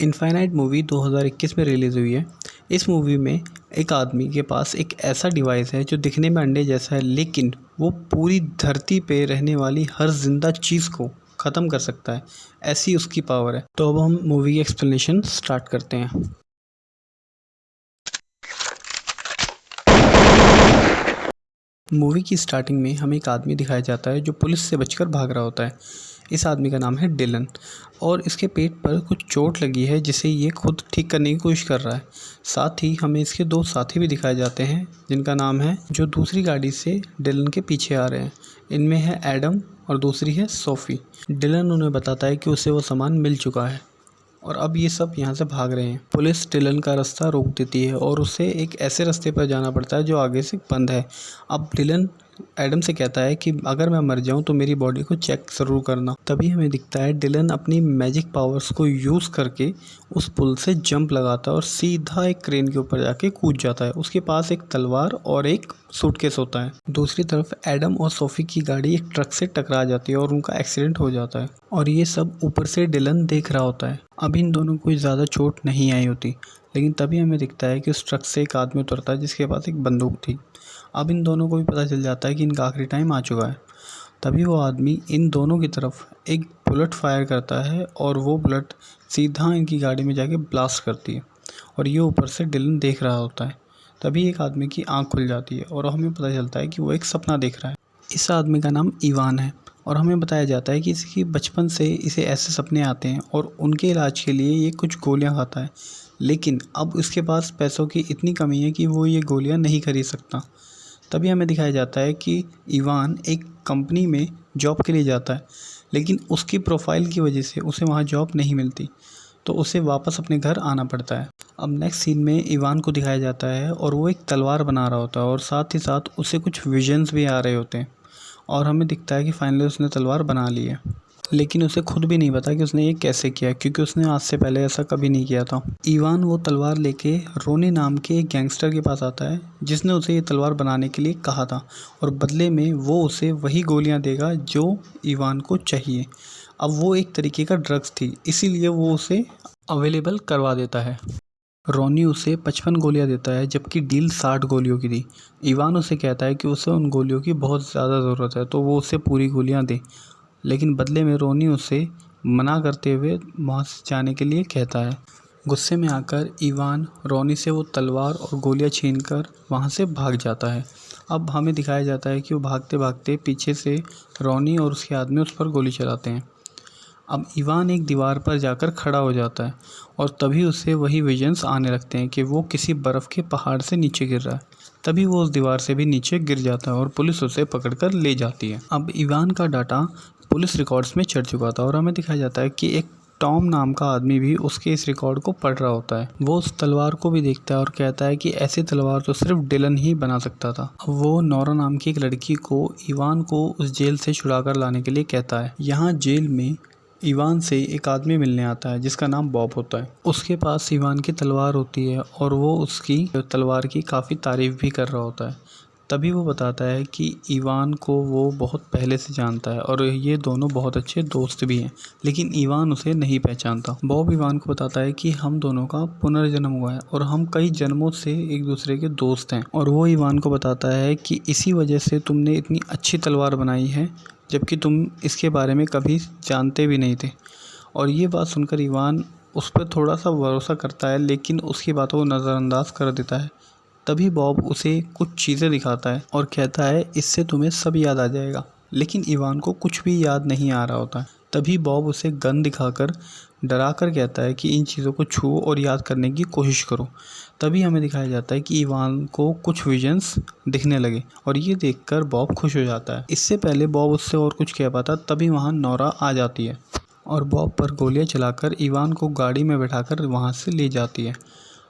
Infinite movie 2021 में release हुई है। इस मूवी में एक आदमी के पास एक ऐसा डिवाइस है जो दिखने में अंडे जैसा है, लेकिन वो पूरी धरती पे रहने वाली हर जिंदा चीज़ को ख़त्म कर सकता है। ऐसी उसकी पावर है। तो अब हम मूवी की एक्सप्लेनेशन स्टार्ट करते हैं। मूवी की स्टार्टिंग में हमें एक आदमी दिखाया जाता है जो पुलिस से बचकर भाग रहा होता है। इस आदमी का नाम है डिलन और इसके पेट पर कुछ चोट लगी है जिसे ये खुद ठीक करने की कोशिश कर रहा है। साथ ही हमें इसके दो साथी भी दिखाए जाते हैं जिनका नाम है, जो दूसरी गाड़ी से डिलन के पीछे आ रहे हैं। इनमें है एडम और दूसरी है सोफ़ी। डिलन उन्हें बताता है कि उसे वो सामान मिल चुका है और अब ये सब यहाँ से भाग रहे हैं। पुलिस डिलन का रास्ता रोक देती है और उसे एक ऐसे रास्ते पर जाना पड़ता है जो आगे से बंद है। अब डिलन एडम से कहता है कि अगर मैं मर जाऊं तो मेरी बॉडी को चेक ज़रूर करना। तभी हमें दिखता है डिलन अपनी मैजिक पावर्स को यूज़ करके उस पुल से जंप लगाता है और सीधा एक क्रेन के ऊपर जाके कूद जाता है। उसके पास एक तलवार और एक सूटकेस होता है। दूसरी तरफ एडम और सोफ़ी की गाड़ी एक ट्रक से टकरा जाती है और उनका एक्सीडेंट हो जाता है और ये सब ऊपर से डिलन देख रहा होता है। अब इन दोनों को ज़्यादा चोट नहीं आई होती, लेकिन तभी हमें दिखता है कि उस ट्रक से एक आदमी उतरता है जिसके पास एक बंदूक थी। अब इन दोनों को भी पता चल जाता है कि इनका आखिरी टाइम आ चुका है। तभी वो आदमी इन दोनों की तरफ एक बुलेट फायर करता है और वो बुलेट सीधा इनकी गाड़ी में जाके ब्लास्ट करती है और ये ऊपर से डिलन देख रहा होता है। तभी एक आदमी की आंख खुल जाती है और हमें पता चलता है कि वो एक सपना देख रहा है। इस आदमी का नाम इवान है और हमें बताया जाता है कि इसकी बचपन से इसे ऐसे सपने आते हैं और उनके इलाज के लिए ये कुछ गोलियां खाता है, लेकिन अब उसके पास पैसों की इतनी कमी है कि वो ये गोलियां नहीं खरीद सकता। तभी हमें दिखाया जाता है कि इवान एक कंपनी में जॉब के लिए जाता है, लेकिन उसकी प्रोफाइल की वजह से उसे वहाँ जॉब नहीं मिलती, तो उसे वापस अपने घर आना पड़ता है। अब नेक्स्ट सीन में इवान को दिखाया जाता है और वो एक तलवार बना रहा होता है और साथ ही साथ उसे कुछ विजन्स भी आ रहे होते हैं और हमें दिखता है कि फाइनली उसने तलवार बना ली है, लेकिन उसे खुद भी नहीं पता कि उसने ये कैसे किया, क्योंकि उसने आज से पहले ऐसा कभी नहीं किया था। इवान वो तलवार लेके रोनी नाम के एक गैंगस्टर के पास आता है जिसने उसे ये तलवार बनाने के लिए कहा था और बदले में वो उसे वही गोलियां देगा जो इवान को चाहिए। अब वो एक तरीके का ड्रग्स थी, इसीलिए वो उसे अवेलेबल करवा देता है। रोनी उसे 55 गोलियां देता है जबकि डील 60 गोलियों की थी। इवान उसे कहता है कि उसे उन गोलियों की बहुत ज़्यादा ज़रूरत है तो वो उसे पूरी गोलियां दे, लेकिन बदले में रोनी उसे मना करते हुए वहाँ से जाने के लिए कहता है। गुस्से में आकर इवान रोनी से वो तलवार और गोलियां छीनकर वहाँ से भाग जाता है। अब हमें दिखाया जाता है कि वो भागते भागते पीछे से रोनी और उसके आदमी उस पर गोली चलाते हैं। अब इवान एक दीवार पर जाकर खड़ा हो जाता है और तभी उसे वही विजन्स आने लगते हैं कि वो किसी बर्फ़ के पहाड़ से नीचे गिर रहा है। तभी वो उस दीवार से भी नीचे गिर जाता है और पुलिस उसे पकड़कर ले जाती है। अब इवान का डाटा पुलिस रिकॉर्ड्स में चढ़ चुका था और हमें दिखाया जाता है कि एक टॉम नाम का आदमी भी उसके इस रिकॉर्ड को पढ़ रहा होता है। वो उस तलवार को भी देखता है और कहता है कि ऐसी तलवार तो सिर्फ डिलन ही बना सकता था। अब वो नोरा नाम की एक लड़की को इवान को उस जेल से छुड़ा कर लाने के लिए कहता है। यहाँ जेल में इवान से एक आदमी मिलने आता है जिसका नाम बॉब होता है। उसके पास इवान की तलवार होती है और वो उसकी तलवार की काफ़ी तारीफ़ भी कर रहा होता है। तभी वो बताता है कि इवान को वो बहुत पहले से जानता है और ये दोनों बहुत अच्छे दोस्त भी हैं, लेकिन इवान उसे नहीं पहचानता। बॉब इवान को बताता है कि हम दोनों का पुनर्जन्म हुआ है और हम कई जन्मों से एक दूसरे के दोस्त हैं, और वो इवान को बताता है कि इसी वजह से तुमने इतनी अच्छी तलवार बनाई है जबकि तुम इसके बारे में कभी जानते भी नहीं थे। और ये बात सुनकर इवान उस पर थोड़ा सा भरोसा करता है, लेकिन उसकी बातों को नज़रअंदाज कर देता है। तभी बॉब उसे कुछ चीज़ें दिखाता है और कहता है इससे तुम्हें सब याद आ जाएगा, लेकिन इवान को कुछ भी याद नहीं आ रहा होता है। तभी बॉब उसे गन दिखाकर डरा कर कहता है कि इन चीज़ों को छुओ और याद करने की कोशिश करो। तभी हमें दिखाया जाता है कि इवान को कुछ विजन्स दिखने लगे और ये देखकर बॉब खुश हो जाता है। इससे पहले बॉब उससे और कुछ कह पाता तभी वहाँ नोरा आ जाती है और बॉब पर गोलियां चलाकर इवान को गाड़ी में बैठाकर वहाँ से ले जाती है।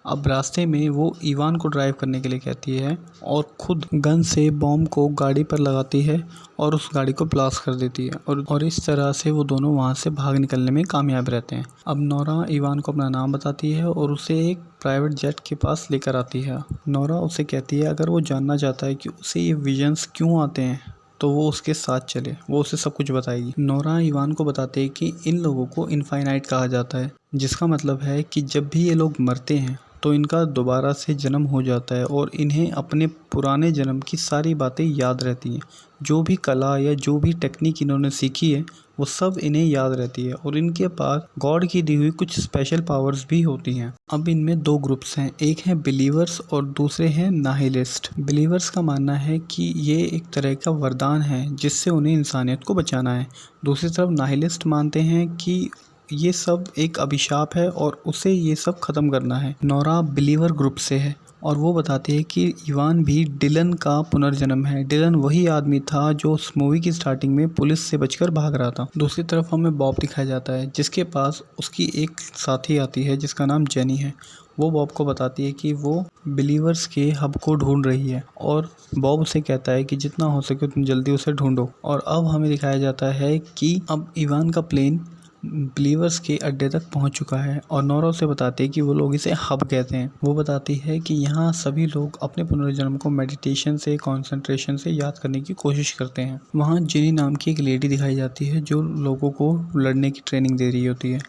अब रास्ते में वो इवान को ड्राइव करने के लिए कहती है और खुद गन से बॉम्ब को गाड़ी पर लगाती है और उस गाड़ी को ब्लास्ट कर देती है और इस तरह से वो दोनों वहाँ से भाग निकलने में कामयाब रहते हैं। अब नोरा इवान को अपना नाम बताती है और उसे एक प्राइवेट जेट के पास लेकर आती है। नोरा उसे कहती है अगर वो जानना चाहता है कि उसे ये विजन्स क्यों आते हैं तो वो उसके साथ चले, वो उसे सब कुछ बताएगी। नोरा इवान को बताते हैं कि इन लोगों को इनफाइनाइट कहा जाता है, जिसका मतलब है कि जब भी ये लोग मरते हैं तो इनका दोबारा से जन्म हो जाता है और इन्हें अपने पुराने जन्म की सारी बातें याद रहती हैं। जो भी कला या जो भी टेक्निक इन्होंने सीखी है वो सब इन्हें याद रहती है और इनके पास गॉड की दी हुई कुछ स्पेशल पावर्स भी होती हैं। अब इनमें दो ग्रुप्स हैं, एक है बिलीवर्स और दूसरे हैं नाहिलिस्ट। बिलीवर्स का मानना है कि ये एक तरह का वरदान है जिससे उन्हें इंसानियत को बचाना है। दूसरी तरफ नाहिलिस्ट मानते हैं कि ये सब एक अभिशाप है और उसे ये सब ख़त्म करना है। नोरा बिलीवर ग्रुप से है और वो बताते हैं कि इवान भी डिलन का पुनर्जन्म है। डिलन वही आदमी था जो उस मूवी की स्टार्टिंग में पुलिस से बचकर भाग रहा था। दूसरी तरफ हमें बॉब दिखाया जाता है जिसके पास उसकी एक साथी आती है जिसका नाम जेनी है। वो बॉब को बताती है कि वो बिलीवर्स के हब को ढूंढ रही है और बॉब उसे कहता है कि जितना हो सके तुम जल्दी उसे ढूंढो। और अब हमें दिखाया जाता है कि अब इवान का प्लेन बिलीवर्स के अड्डे तक पहुंच चुका है और नोरा उसे बताते हैं कि वो लोग इसे हब कहते हैं। वो बताती है कि यहाँ सभी लोग अपने पुनर्जन्म को मेडिटेशन से, कंसंट्रेशन से याद करने की कोशिश करते हैं। वहाँ जेनी नाम की एक लेडी दिखाई जाती है जो लोगों को लड़ने की ट्रेनिंग दे रही होती है।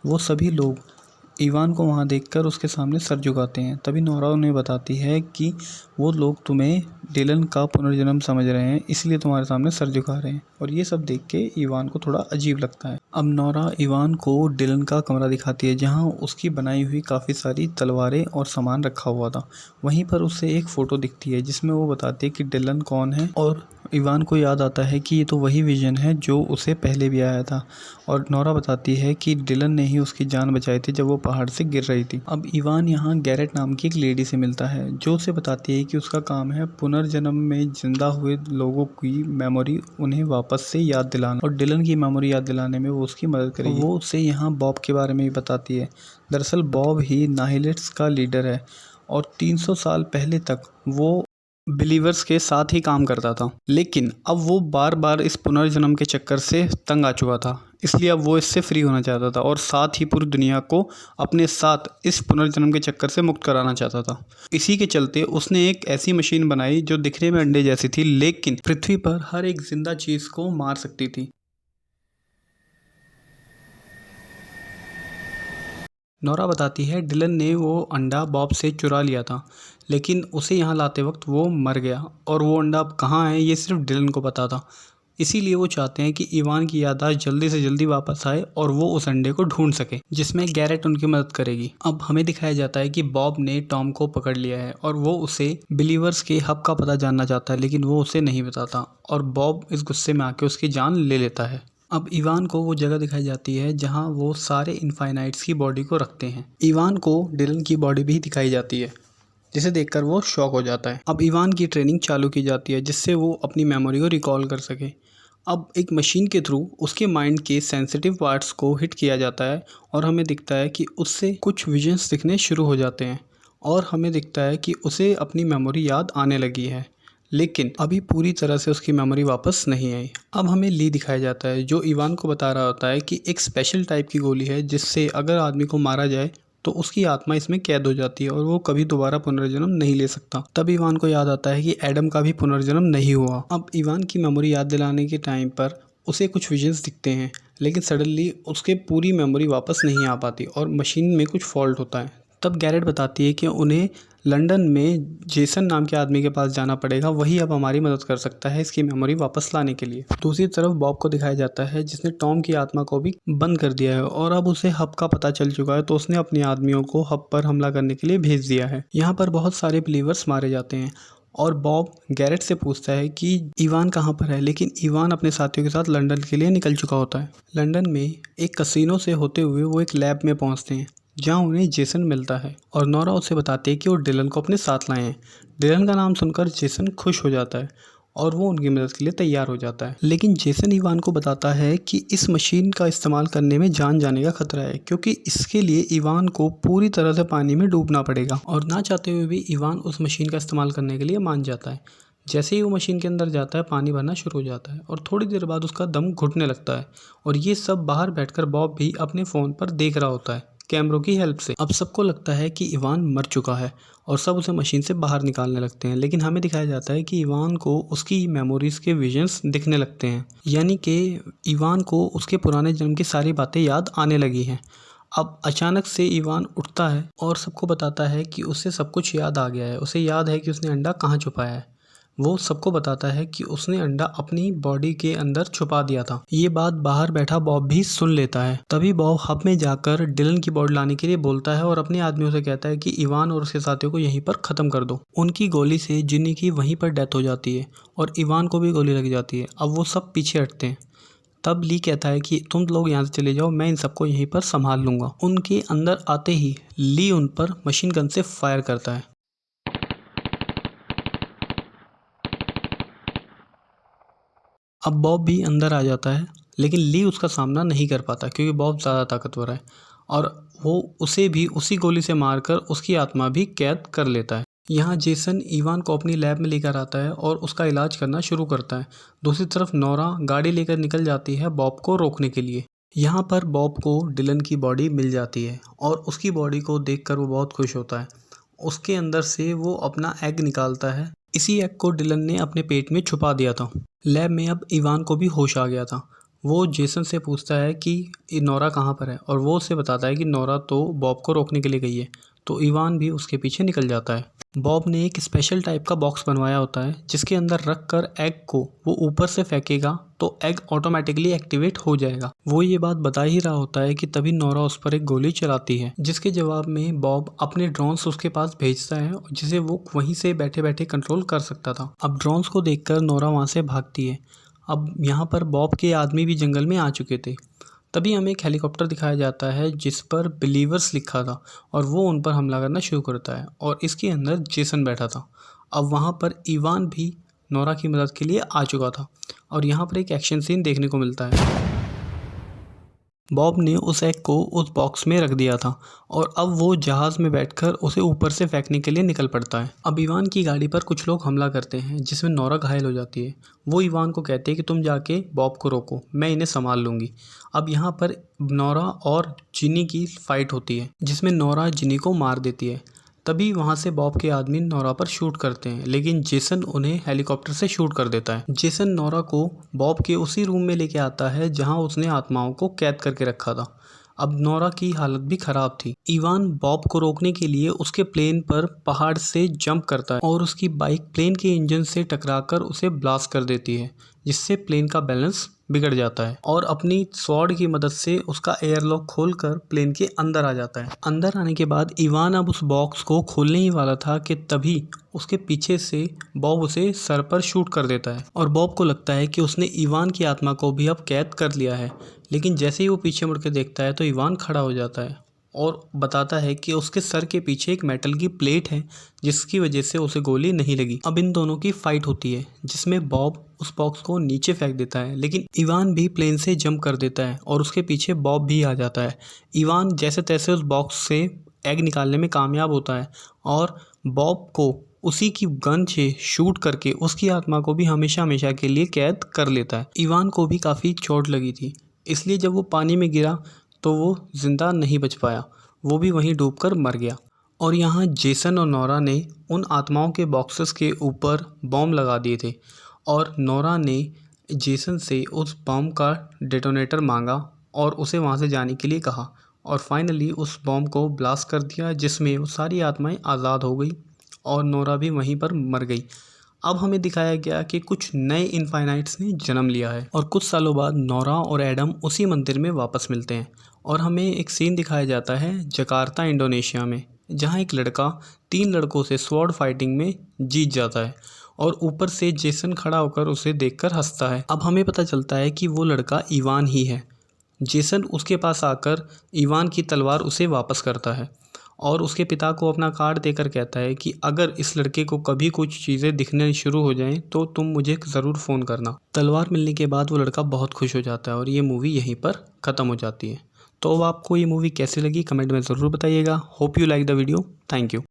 वो सभी लोग इवान को वहाँ देखकर उसके सामने सर झुकाते हैं। तभी नोरा उन्हें बताती है कि वो लोग तुम्हें डिलन का पुनर्जन्म समझ रहे हैं, इसलिए तुम्हारे सामने सर झुका रहे हैं। और ये सब देख के इवान को थोड़ा अजीब लगता है। अब नोरा इवान को डिलन का कमरा दिखाती है जहाँ उसकी बनाई हुई काफ़ी सारी तलवारें और सामान रखा हुआ था। वहीं पर उसे एक फ़ोटो दिखती है जिसमें वो बताती है कि डिलन कौन है और इवान को याद आता है कि ये तो वही विजन है जो उसे पहले भी आया था। और नोरा बताती है कि डिलन ने ही उसकी जान बचाई थी जब वो पहाड़ से गिर रही थी। अब इवान यहाँ गैरेट नाम की एक लेडी से मिलता है जो उसे बताती है कि उसका काम है पुनर्जन्म में जिंदा हुए लोगों की मेमोरी उन्हें वापस से याद दिलाना और डिलन की मेमोरी याद दिलाने में वो उसकी मदद करेगी। वो उसे यहाँ बॉब के बारे में भी बताती है। दरअसल बॉब ही नाहिलिट्स का लीडर है और 300 साल पहले तक वो बिलीवर्स के साथ ही काम करता था, लेकिन अब वो बार बार इस पुनर्जन्म के चक्कर से तंग आ चुका था, इसलिए अब वो इससे फ्री होना चाहता था और साथ ही पूरी दुनिया को अपने साथ इस पुनर्जन्म के चक्कर से मुक्त कराना चाहता था। इसी के चलते उसने एक ऐसी मशीन बनाई जो दिखने में अंडे जैसी थी लेकिन पृथ्वी पर हर एक जिंदा चीज़ को मार सकती थी। नोरा बताती है डिलन ने वो अंडा बॉब से चुरा लिया था, लेकिन उसे यहाँ लाते वक्त वो मर गया और वो अंडा अब कहाँ है ये सिर्फ डिलन को पता था। इसीलिए वो चाहते हैं कि इवान की याददाश्त जल्दी से जल्दी वापस आए और वो उस अंडे को ढूंढ सके, जिसमें गैरेट उनकी मदद करेगी। अब हमें दिखाया जाता है कि बॉब ने टॉम को पकड़ लिया है और वो उसे बिलीवर्स के हब का पता जानना चाहता है, लेकिन वो उसे नहीं बताता और बॉब इस गुस्से में आके उसकी जान ले लेता है। अब इवान को वो जगह दिखाई जाती है जहाँ वो सारे इनफाइनाइट्स की बॉडी को रखते हैं। इवान को डिलन की बॉडी भी दिखाई जाती है जिसे देखकर वो शॉक हो जाता है। अब इवान की ट्रेनिंग चालू की जाती है जिससे वो अपनी मेमोरी को रिकॉल कर सके। अब एक मशीन के थ्रू उसके माइंड के सेंसिटिव पार्ट्स को हिट किया जाता है और हमें दिखता है कि उससे कुछ विजन्स दिखने शुरू हो जाते हैं और हमें दिखता है कि उसे अपनी मेमोरी याद आने लगी है, लेकिन अभी पूरी तरह से उसकी मेमोरी वापस नहीं आई। अब हमें ली दिखाया जाता है जो इवान को बता रहा होता है कि एक स्पेशल टाइप की गोली है जिससे अगर आदमी को मारा जाए तो उसकी आत्मा इसमें कैद हो जाती है और वो कभी दोबारा पुनर्जन्म नहीं ले सकता। तब इवान को याद आता है कि एडम का भी पुनर्जन्म नहीं हुआ। अब इवान की मेमोरी याद दिलाने के टाइम पर उसे कुछ विजन्स दिखते हैं, लेकिन सडनली उसके पूरी मेमोरी वापस नहीं आ पाती और मशीन में कुछ फॉल्ट होता है। तब गैरेट बताती है कि उन्हें लंदन में जेसन नाम के आदमी के पास जाना पड़ेगा, वही अब हमारी मदद कर सकता है इसकी मेमोरी वापस लाने के लिए। दूसरी तरफ बॉब को दिखाया जाता है जिसने टॉम की आत्मा को भी बंद कर दिया है और अब उसे हब का पता चल चुका है, तो उसने अपने आदमियों को हब पर हमला करने के लिए भेज दिया है। यहाँ पर बहुत सारे बिलीवर्स मारे जाते हैं और बॉब गैरेट से पूछता है कि इवान कहाँ पर है, लेकिन इवान अपने साथियों के साथ लंदन के लिए निकल चुका होता है। लंदन में एक कसिनो से होते हुए वो एक लैब में पहुँचते हैं जहाँ उन्हें जेसन मिलता है और नोरा उसे बताती है कि वो डिलन को अपने साथ लाए हैं। डिलन का नाम सुनकर जेसन खुश हो जाता है और वो उनकी मदद के लिए तैयार हो जाता है, लेकिन जेसन इवान को बताता है कि इस मशीन का इस्तेमाल करने में जान जाने का खतरा है, क्योंकि इसके लिए इवान को पूरी तरह से पानी में डूबना पड़ेगा। और ना चाहते हुए भी इवान उस मशीन का इस्तेमाल करने के लिए मान जाता है। जैसे ही वो मशीन के अंदर जाता है पानी भरना शुरू हो जाता है और थोड़ी देर बाद उसका दम घुटने लगता है और ये सब बाहर बैठकर बॉब भी अपने फ़ोन पर देख रहा होता है कैमरों की हेल्प से। अब सबको लगता है कि इवान मर चुका है और सब उसे मशीन से बाहर निकालने लगते हैं, लेकिन हमें दिखाया जाता है कि इवान को उसकी मेमोरीज के विजन्स दिखने लगते हैं, यानी कि इवान को उसके पुराने जन्म की सारी बातें याद आने लगी हैं। अब अचानक से इवान उठता है और सबको बताता है कि उसे सब कुछ याद आ गया है। उसे याद है कि उसने अंडा कहाँ छुपाया है। वो सबको बताता है कि उसने अंडा अपनी बॉडी के अंदर छुपा दिया था। ये बात बाहर बैठा बॉब भी सुन लेता है। तभी बॉब हब में जाकर डिलन की बॉडी लाने के लिए बोलता है और अपने आदमियों से कहता है कि इवान और उसके साथियों को यहीं पर खत्म कर दो। उनकी गोली से जिन्नी की वहीं पर डेथ हो जाती है और इवान को भी गोली लग जाती है। अब वो सब पीछे हटते हैं। तब ली कहता है कि तुम लोग यहाँ से चले जाओ, मैं इन सबको यहीं पर संभाल लूंगा। उनके अंदर आते ही ली उन पर मशीन गन से फायर करता है। अब बॉब भी अंदर आ जाता है, लेकिन ली उसका सामना नहीं कर पाता क्योंकि बॉब ज़्यादा ताकतवर है और वो उसे भी उसी गोली से मारकर उसकी आत्मा भी कैद कर लेता है। यहाँ जेसन इवान को अपनी लैब में लेकर आता है और उसका इलाज करना शुरू करता है। दूसरी तरफ नोरा गाड़ी लेकर निकल जाती है बॉब को रोकने के लिए। यहाँ पर बॉब को डिलन की बॉडी मिल जाती है और उसकी बॉडी को देखकर वो बहुत खुश होता है। उसके अंदर से वो अपना एग निकालता है। इसी एग को डिलन ने अपने पेट में छुपा दिया था। लैब में अब इवान को भी होश आ गया था। वो जेसन से पूछता है कि नोरा कहाँ पर है और वो उसे बताता है कि नोरा तो बॉब को रोकने के लिए गई है। तो इवान भी उसके पीछे निकल जाता है। बॉब ने एक स्पेशल टाइप का बॉक्स बनवाया होता है जिसके अंदर रख कर एग को वो ऊपर से फेंकेगा तो एग ऑटोमेटिकली एक्टिवेट हो जाएगा। वो ये बात बता ही रहा होता है कि तभी नोरा उस पर एक गोली चलाती है, जिसके जवाब में बॉब अपने ड्रोन्स उसके पास भेजता है जिसे वो वहीं से बैठे बैठे कंट्रोल कर सकता था। अब ड्रोन्स को देखकर नोरा वहाँ से भागती है। अब यहाँ पर बॉब के आदमी भी जंगल में आ चुके थे। तभी हमें एक हेलीकॉप्टर दिखाया जाता है जिस पर बिलीवर्स लिखा था और वो उन पर हमला करना शुरू करता है और इसके अंदर जेसन बैठा था। अब वहाँ पर इवान भी नोरा की मदद के लिए आ चुका था और यहाँ पर एक एक्शन सीन देखने को मिलता है। बॉब ने उस एग को उस बॉक्स में रख दिया था और अब वो जहाज़ में बैठकर उसे ऊपर से फेंकने के लिए निकल पड़ता है। अब इवान की गाड़ी पर कुछ लोग हमला करते हैं जिसमें नोरा घायल हो जाती है। वो इवान को कहते हैं कि तुम जाके बॉब को रोको, मैं इन्हें संभाल लूँगी। अब यहाँ पर नोरा और जिनी की फाइट होती है जिसमें नोरा जिनी को मार देती है। तभी वहाँ से बॉब के आदमी नोरा पर शूट करते हैं, लेकिन जेसन उन्हें हेलीकॉप्टर से शूट कर देता है। जेसन नोरा को बॉब के उसी रूम में लेके आता है जहाँ उसने आत्माओं को कैद करके रखा था। अब नोरा की हालत भी खराब थी। इवान बॉब को रोकने के लिए उसके प्लेन पर पहाड़ से जंप करता है और उसकी बाइक प्लेन के इंजन से टकराकर उसे ब्लास्ट कर देती है, जिससे प्लेन का बैलेंस बिगड़ जाता है और अपनी स्वॉर्ड की मदद से उसका एयरलॉक खोलकर प्लेन के अंदर आ जाता है। अंदर आने के बाद इवान अब उस बॉक्स को खोलने ही वाला था कि तभी उसके पीछे से बॉब उसे सर पर शूट कर देता है और बॉब को लगता है कि उसने इवान की आत्मा को भी अब कैद कर लिया है। लेकिन जैसे ही वो पीछे मुड़ के देखता है तो इवान खड़ा हो जाता है और बताता है कि उसके सर के पीछे एक मेटल की प्लेट है जिसकी वजह से उसे गोली नहीं लगी। अब इन दोनों की फाइट होती है जिसमें बॉब उस बॉक्स को नीचे फेंक देता है, लेकिन इवान भी प्लेन से जंप कर देता है और उसके पीछे बॉब भी आ जाता है। इवान जैसे तैसे उस बॉक्स से एग निकालने में कामयाब होता है और बॉब को उसी की गन से शूट करके उसकी आत्मा को भी हमेशा हमेशा के लिए कैद कर लेता है। इवान को भी काफ़ी चोट लगी थी, इसलिए जब वो पानी में गिरा तो वो ज़िंदा नहीं बच पाया, वो भी वहीं डूबकर मर गया। और यहाँ जेसन और नोरा ने उन आत्माओं के बॉक्सेस के ऊपर बॉम्ब लगा दिए थे और नोरा ने जेसन से उस बॉम्ब का डेटोनेटर मांगा और उसे वहाँ से जाने के लिए कहा और फाइनली उस बॉम्ब को ब्लास्ट कर दिया जिसमें वो सारी आत्माएं आज़ाद हो गई और नोरा भी वहीं पर मर गई। अब हमें दिखाया गया कि कुछ नए इनफाइनाइट्स ने जन्म लिया है और कुछ सालों बाद नोरा और एडम उसी मंदिर में वापस मिलते हैं और हमें एक सीन दिखाया जाता है जकार्ता इंडोनेशिया में, जहां एक लड़का 3 लड़कों से स्वॉर्ड फाइटिंग में जीत जाता है और ऊपर से जेसन खड़ा होकर उसे देखकर हंसता है। अब हमें पता चलता है कि वो लड़का इवान ही है। जेसन उसके पास आकर इवान की तलवार उसे वापस करता है और उसके पिता को अपना कार्ड देकर कहता है कि अगर इस लड़के को कभी कुछ चीज़ें दिखने शुरू हो जाएं तो तुम मुझे ज़रूर फ़ोन करना। तलवार मिलने के बाद वो लड़का बहुत खुश हो जाता है और ये मूवी यहीं पर ख़त्म हो जाती है। तो अब आपको ये मूवी कैसी लगी कमेंट में ज़रूर बताइएगा। Hope you like the video. Thank you.